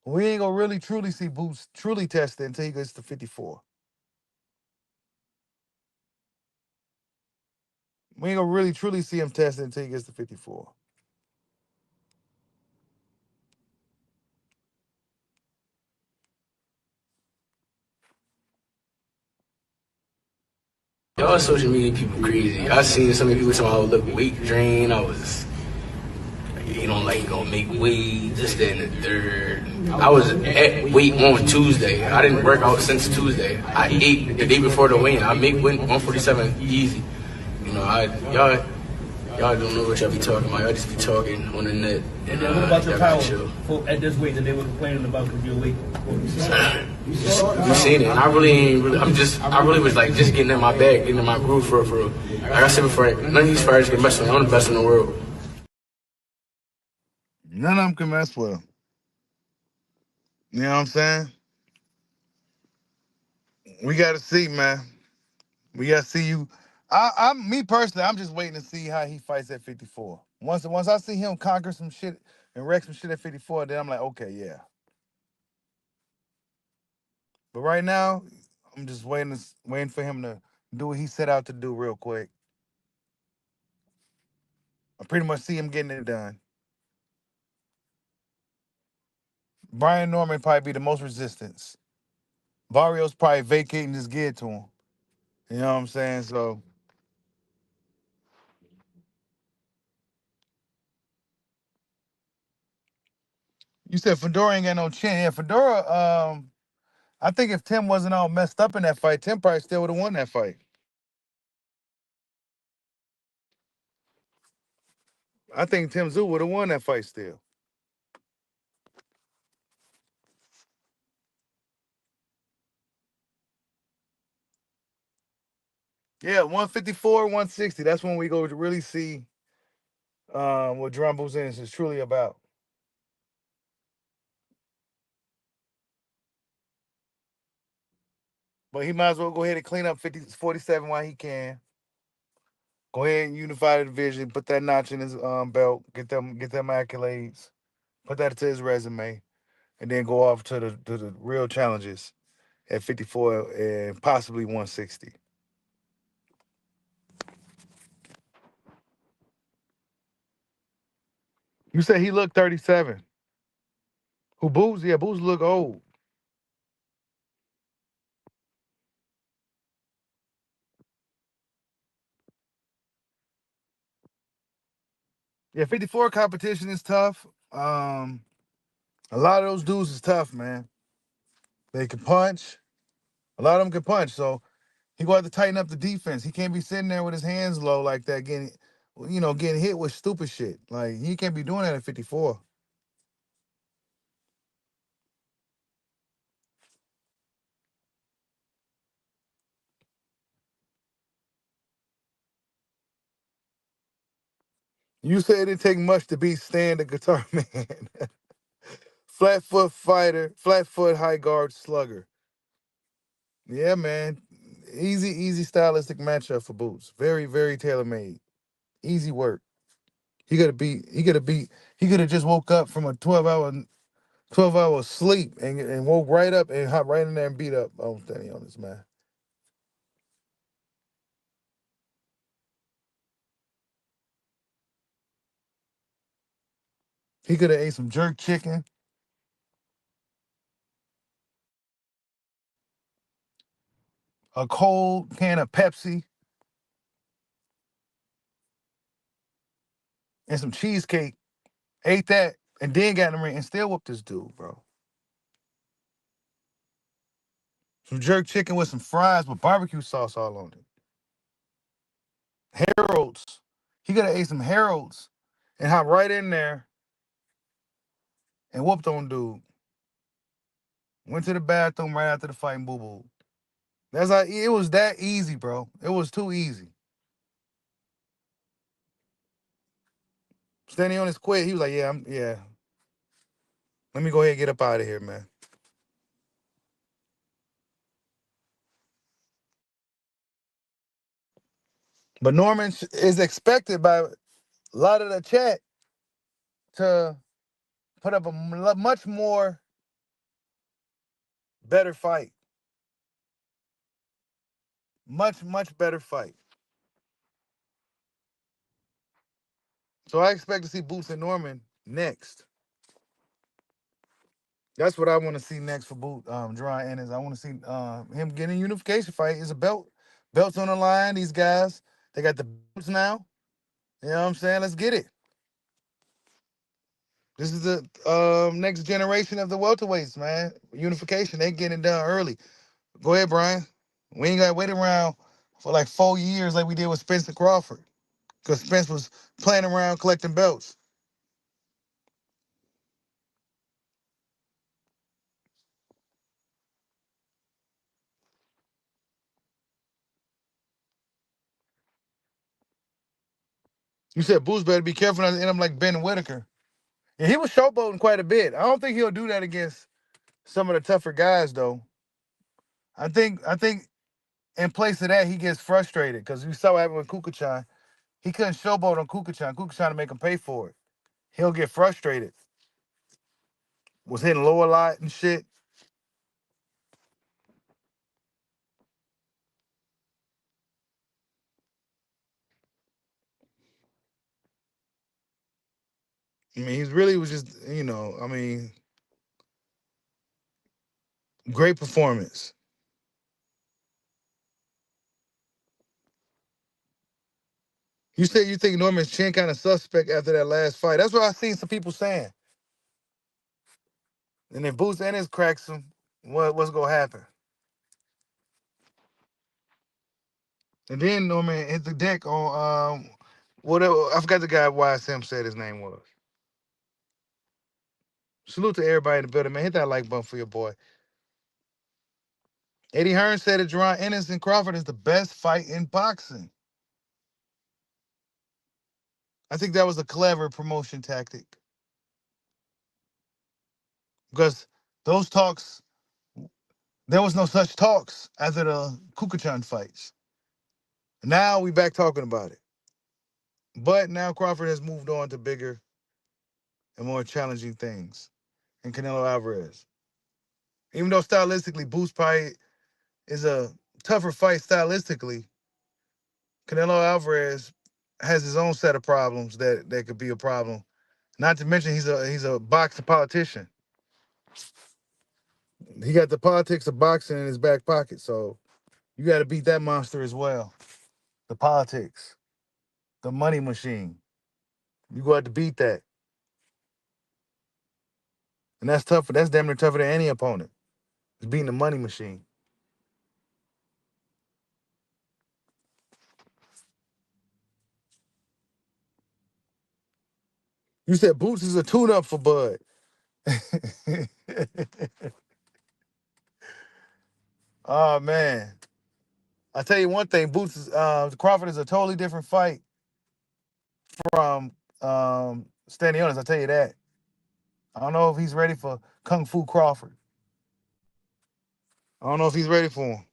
we ain't gonna really truly see Boots truly tested until he gets to 54. We ain't gonna really truly see him tested until he gets to 54. Y'all social media people crazy. I seen so many people talking about I would look weight drain. I was, like he gonna make weight, this, that, and the third. I was at weight on Tuesday. I didn't work out since Tuesday. I ate the day before the weigh-in. I make weight 147 easy. Y'all don't know what y'all be talking about. Y'all just be talking on the net. And then what about your power at this weight that they were complaining about because your weight? You seen it. I really was like just getting in my bag, getting in my groove for real. Like I said before, none of these fighters can mess with me. I'm the best in the world. None of them can mess with him. You know what I'm saying? We gotta see, man. We gotta see you. Me personally, I'm just waiting to see how he fights at 54. Once I see him conquer some shit and wreck some shit at 54, then I'm like, okay, yeah. But right now, I'm just waiting for him to do what he set out to do real quick. I pretty much see him getting it done. Brian Norman probably be the most resistance. Barrio's probably vacating his gear to him. You know what I'm saying? So you said Fedora ain't got no chin. Yeah, Fedora. I think if Tim wasn't all messed up in that fight, Tim probably still would have won that fight. I think Tim Tszyu would have won that fight still. Yeah, 154, 160. That's when we go to really see what Drumbles Ennis is truly about. But he might as well go ahead and clean up 47 while he can. Go ahead and unify the division, put that notch in his belt, get them accolades, put that to his resume, and then go off to the real challenges at 54 and possibly 160. You said he looked 37. Who Booz? Yeah, Booz look old. Yeah, 54 competition is tough. A lot of those dudes is tough, man. They can punch. A lot of them can punch. So he gonna have to tighten up the defense. He can't be sitting there with his hands low like that, getting hit with stupid shit. Like he can't be doing that at 54. You said it didn't take much to beat Stan the Guitar Man. Flat foot fighter, flat foot high guard slugger. Yeah, man. Easy stylistic matchup for Boots. Very, very tailor made. Easy work. He could have just woke up from a 12-hour sleep and woke right up and hopped right in there and beat up Stanonis, man. He could have ate some jerk chicken, a cold can of Pepsi, and some cheesecake. Ate that and then got in the ring and still whooped this dude, bro. Some jerk chicken with some fries with barbecue sauce all on it. Harold's. He could have ate some Harold's and hopped right in there and whooped on dude. Went to the bathroom right after the fight and boo-boo. That's how it was that easy, bro. It was too easy. Standing on his quit, he was like, yeah. Let me go ahead and get up out of here, man. But Norman is expected by a lot of the chat to put up a much more better fight. Much better fight. So I expect to see Boots and Norman next. That's what I want to see next for Jaron Ennis. I want to see him getting a unification fight. It's a belts on the line. These guys, they got the belts now. You know what I'm saying? Let's get it. This is the next generation of the welterweights, man. Unification. They getting it done early. Go ahead, Brian. We ain't got to wait around for like 4 years like we did with Spence and Crawford. Because Spence was playing around collecting belts. You said Boots better be careful not to end up like Ben Whitaker. Yeah, he was showboating quite a bit. I don't think he'll do that against some of the tougher guys, though. I think in place of that, he gets frustrated because you saw what happened with Kukachan. He couldn't showboat on Kukachan. Kukachan to make him pay for it. He'll get frustrated. Was hitting low a lot and shit. I mean, he's really was just, great performance. You said you think Norman's chin kind of suspect after that last fight. That's what I seen some people saying. And if Boots Ennis cracks him, what's gonna happen? And then Norman hit the deck on whatever, I forgot the guy YSM said his name was. Salute to everybody in the building, man. Hit that like button for your boy. Eddie Hearn said that Jaron Ennis and Crawford is the best fight in boxing. I think that was a clever promotion tactic. Because those talks, there was no such talks after the Kukachan fights. Now we back talking about it. But now Crawford has moved on to bigger and more challenging things. And Canelo Alvarez. Even though stylistically, Boots probably is a tougher fight stylistically, Canelo Alvarez has his own set of problems that could be a problem. Not to mention he's a boxer politician. He got the politics of boxing in his back pocket, so you got to beat that monster as well. The politics, the money machine. You got to beat that, and that's tougher. That's damn near tougher than any opponent. It's beating the money machine. You said Boots is a tune-up for Bud. Oh man, I tell you one thing, Boots is Crawford is a totally different fight from Stanonis. I tell you that. I don't know if he's ready for Kung Fu Crawford. I don't know if he's ready for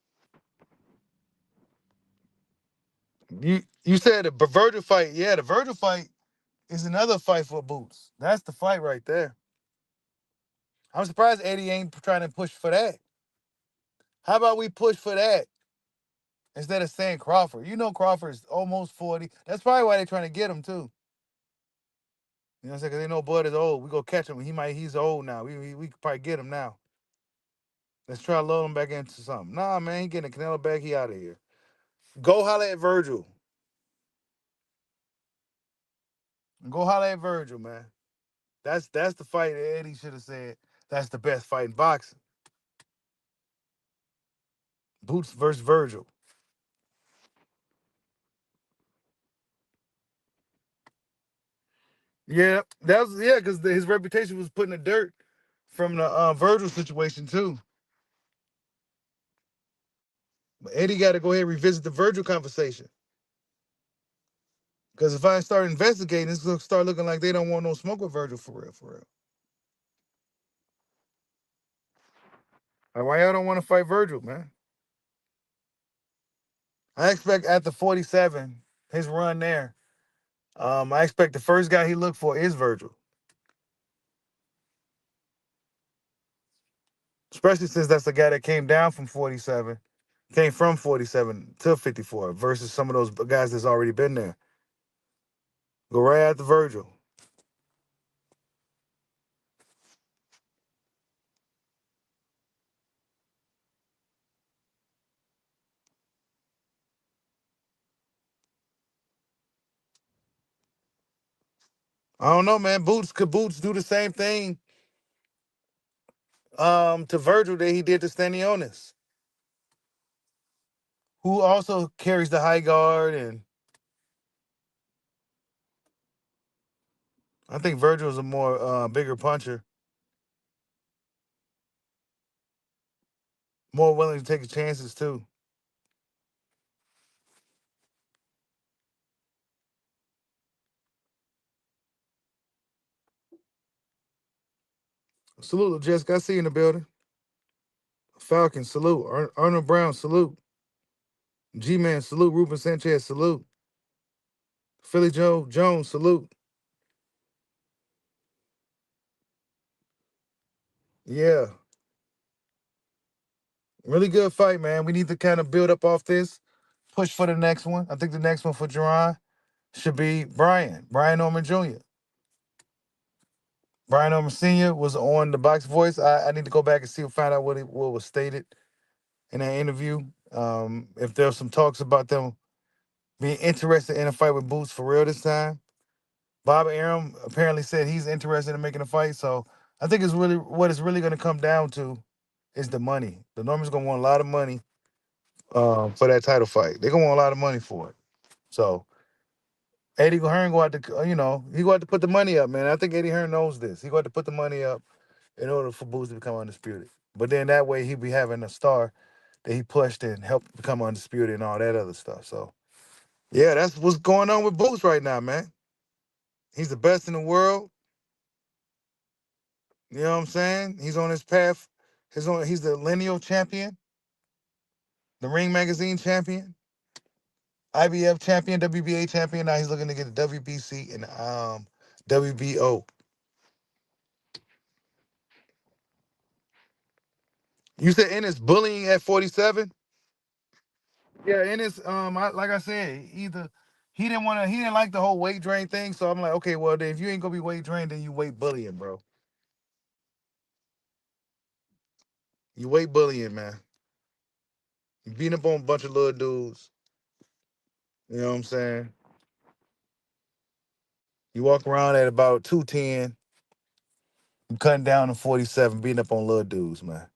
him. You said the Virgil fight, yeah, the Virgil fight is another fight for Boots. That's the fight right there. I'm surprised Eddie ain't trying to push for that. How about we push for that instead of saying Crawford? You know Crawford's almost 40. That's probably why they're trying to get him too. You know what I'm saying? Because they know Bud is old. We go catch him. He's old now. We could probably get him now. Let's try to load him back into something. Nah, man, he getting a Canelo back. He out of here. Go holler at Virgil. Go holler at Virgil, man. That's the fight that Eddie should have said. That's the best fight in boxing. Boots versus Virgil. Yeah, because his reputation was put in the dirt from the Virgil situation too. But Eddie got to go ahead and revisit the Virgil conversation. Because if I start investigating, it's gonna start looking like they don't want no smoke with Virgil for real, for real. Like, why y'all don't want to fight Virgil, man? I expect after 47, his run there, I expect the first guy he looked for is Virgil. Especially since that's the guy that came down from 47, came from 47 to 54 versus some of those guys that's already been there. Go right after Virgil. I don't know, man. Could Boots do the same thing to Virgil that he did to Stanonis, who also carries the high guard, and I think Virgil is a more bigger puncher, more willing to take his chances too. Salute, Jessica. I see you in the building. Falcon, salute. Arnold Brown, salute. G-Man, salute. Ruben Sanchez, salute. Philly Joe Jones, salute. Yeah. Really good fight, man. We need to kind of build up off this, push for the next one. I think the next one for Jaron should be Brian Norman Jr. Brian Norman Sr. was on the Box Voice. I need to go back and find out what was stated in that interview. If there's some talks about them being interested in a fight with Boots for real this time. Bob Arum apparently said he's interested in making a fight. So I think it's really what it's really going to come down to is the money. The Norman's going to want a lot of money for that title fight. They're going to want a lot of money for it. So Eddie Hearn go out to, he go out to put the money up, man. I think Eddie Hearn knows this. He go out to put the money up in order for Boots to become undisputed. But then that way he'd be having a star that he pushed and helped become undisputed and all that other stuff. So yeah, that's what's going on with Boots right now, man. He's the best in the world. You know what I'm saying? He's on his path. He's the lineal champion, the Ring Magazine champion, IBF champion, WBA champion. Now he's looking to get the WBC and WBO. You said Ennis bullying at 47? Yeah, Ennis, like I said, either he didn't like the whole weight drain thing. So I'm like, okay, well then if you ain't gonna be weight drained, then you weight bullying, bro. You weight bullying, man. You beating up on a bunch of little dudes. You know what I'm saying? You walk around at about 210, you cutting down to 47, beating up on little dudes, man.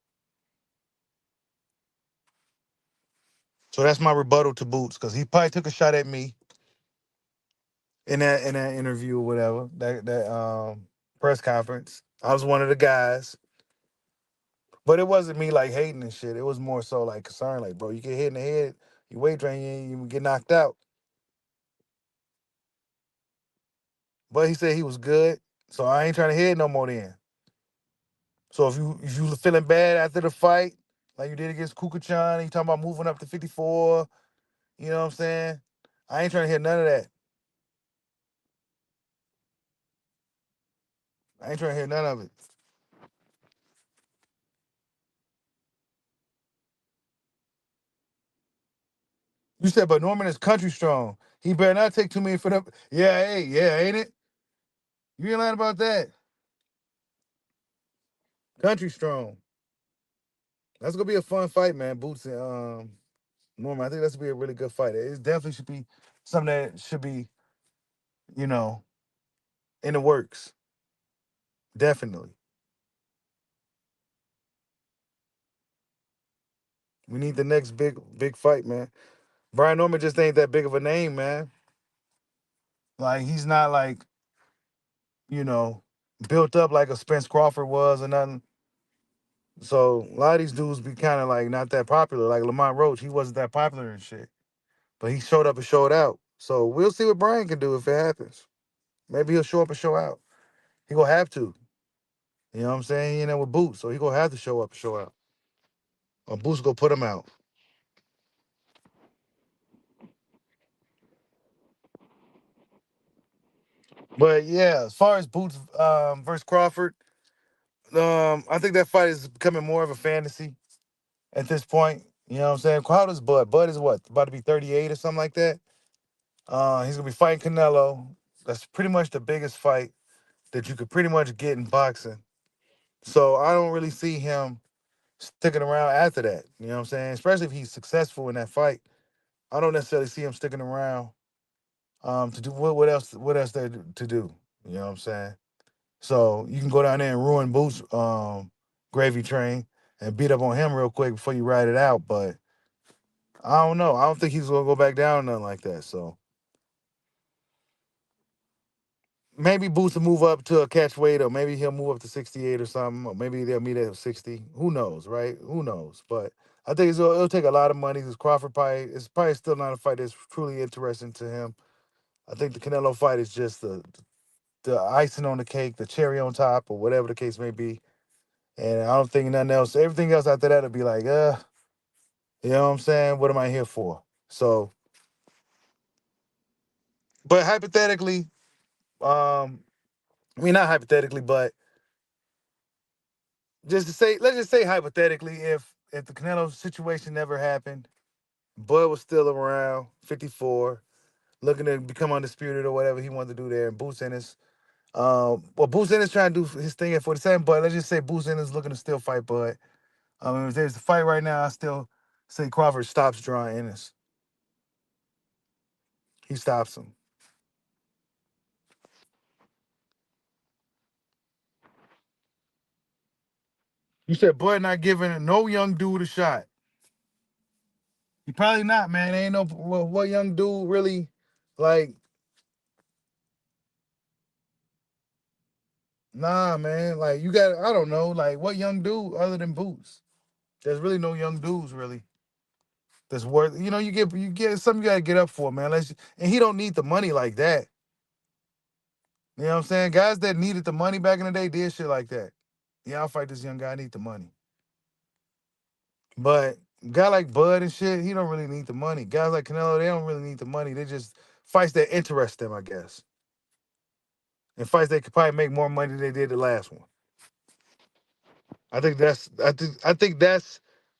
So that's my rebuttal to Boots, because he probably took a shot at me in that interview or whatever, that press conference. I was one of the guys. But it wasn't me like hating and shit. It was more so like concern, like, bro, you get hit in the head, you weight drain, you get knocked out. But he said he was good, so I ain't trying to hit no more then. So if you feeling bad after the fight, like you did against Kukuchan, you talking about moving up to 54, you know what I'm saying? I ain't trying to hear none of that. I ain't trying to hear none of it. You said, but Norman is country strong. He better not take too many for them. Yeah, hey, yeah, ain't it? You ain't lying about that. Country strong. That's gonna be a fun fight, man. Boots and Norman. I think that's gonna be a really good fight. It definitely should be something that should be, you know, in the works. Definitely. We need the next big fight, man. Brian Norman just ain't that big of a name, man. Like he's not like, you know, built up like a Spence Crawford was or nothing. So a lot of these dudes be kind of like not that popular. Like Lamont Roach, he wasn't that popular and shit. But he showed up and showed out. So we'll see what Brian can do if it happens. Maybe he'll show up and show out. He gonna have to. You know what I'm saying? He ain't there with Boots, so he gonna have to show up and show out. Or Boots gonna put him out. But yeah, as far as Boots versus Crawford, I think that fight is becoming more of a fantasy at this point. You know what I'm saying? How old is Bud? Bud is what? About to be 38 or something like that. He's gonna be fighting Canelo. That's pretty much the biggest fight that you could pretty much get in boxing. So I don't really see him sticking around after that. You know what I'm saying? Especially if he's successful in that fight. I don't necessarily see him sticking around to do what else there to do. You know what I'm saying? So you can go down there and ruin Boots gravy train and beat up on him real quick before you ride it out. But I don't know. I don't think he's gonna go back down or nothing like that. So maybe Boots will move up to a catch weight, or maybe he'll move up to 68 or something, or maybe they'll meet at 60. Who knows, right? Who knows? But I think it'll take a lot of money. Because Crawford it's probably still not a fight that's truly interesting to him. I think the Canelo fight is just the icing on the cake, the cherry on top, or whatever the case may be. And I don't think nothing else. Everything else after that will be like, you know what I'm saying? What am I here for? So, but hypothetically, I mean not hypothetically, but let's just say hypothetically, if the Canelo situation never happened, Bud was still around, 54, looking to become undisputed or whatever he wanted to do there, and Boots Ennis. Boots Ennis trying to do his thing at 47, but let's just say Boots Ennis looking to still fight Bud. If there's a fight right now, I still say Crawford stops drawing Ennis. He stops him. You said Bud not giving no young dude a shot. He probably not, man. Ain't no what young dude really like. Nah, man. Like you got, I don't know, like what young dude other than Boots? There's really no young dudes really that's worth. You get something you gotta get up for, man. And he don't need the money like that. You know what I'm saying? Guys that needed the money back in the day did shit like that. Yeah, I'll fight this young guy. I need the money. But a guy like Bud and shit, he don't really need the money. Guys like Canelo, they don't really need the money. They just fights that interest them, I guess. And fights they could probably make more money than they did the last one. I think that's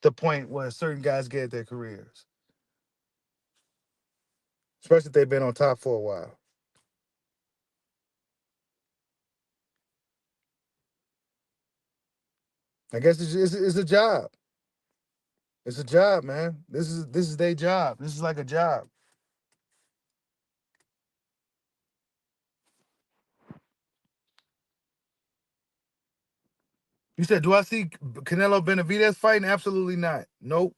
the point where certain guys get their careers, especially if they've been on top for a while. I guess it's a job. It's a job, man. This is their job. This is like a job. You said, do I see Canelo Benavidez fighting? Absolutely not. Nope.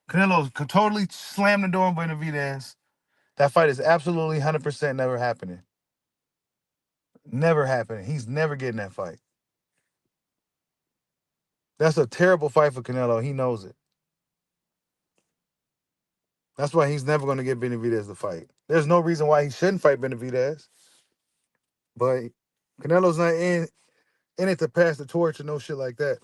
Canelo could totally slam the door on Benavidez. That fight is absolutely 100% never happening. Never happening. He's never getting that fight. That's a terrible fight for Canelo. He knows it. That's why he's never going to get Benavidez the fight. There's no reason why he shouldn't fight Benavidez. But Canelo's not in it to pass the torch or no shit like that.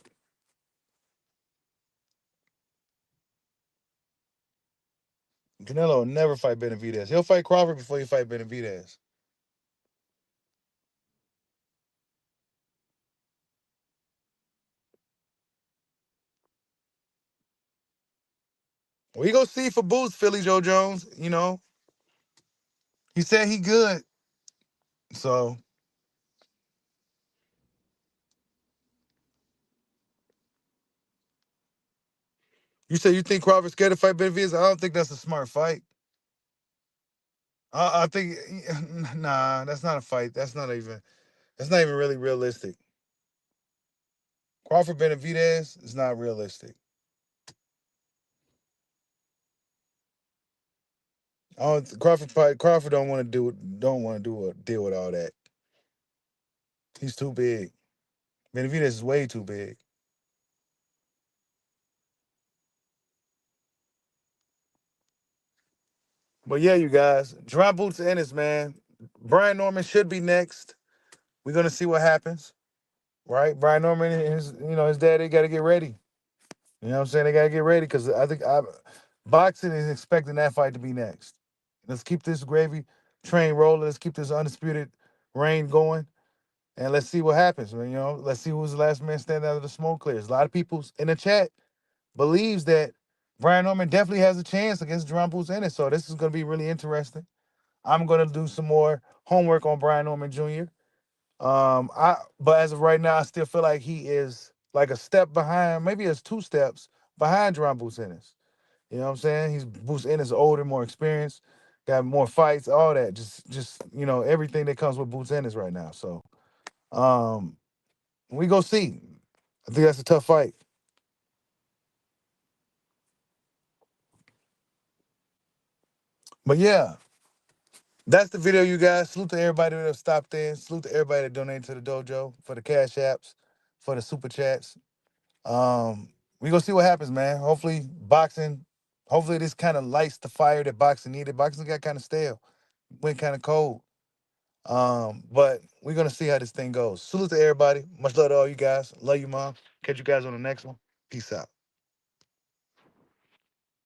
Canelo will never fight Benavidez. He'll fight Crawford before he fight Benavidez. We go see for Boots, Philly Joe Jones. He said he good. So you say you think Crawford's scared to fight Benavidez? I don't think that's a smart fight. I think nah, that's not a fight. That's not even really realistic. Crawford Benavidez is not realistic. Crawford don't want to deal with all that. He's too big. Benavidez is way too big. But yeah, you guys, dry boots Ennis, man. Brian Norman should be next. We're gonna see what happens, right? Brian Norman and his dad, they got to get ready. You know what I'm saying? They got to get ready because I think boxing is expecting that fight to be next. Let's keep this gravy train rolling. Let's keep this undisputed reign going, and let's see what happens. Let's see who's the last man standing out of the smoke clears. A lot of people in the chat believes that Brian Norman definitely has a chance against Jaron Boots Ennis. So this is going to be really interesting. I'm going to do some more homework on Brian Norman Jr. But as of right now, I still feel like he is like a step behind, maybe it's 2 steps behind Jaron Boots Ennis. You know what I'm saying? He's Boots Ennis older, more experienced, got more fights, all that. Just everything that comes with Boots Ennis right now. So we go see. I think that's a tough fight. But yeah, that's the video, you guys. Salute to everybody that stopped in. Salute to everybody that donated to the dojo, for the cash apps, for the super chats. We gonna see what happens, man. Hopefully this kind of lights the fire that boxing needed. Boxing got kind of stale, went kind of cold. But we're gonna see how this thing goes. Salute to everybody. Much love to all you guys. Love you, Mom. Catch you guys on the next one. Peace out.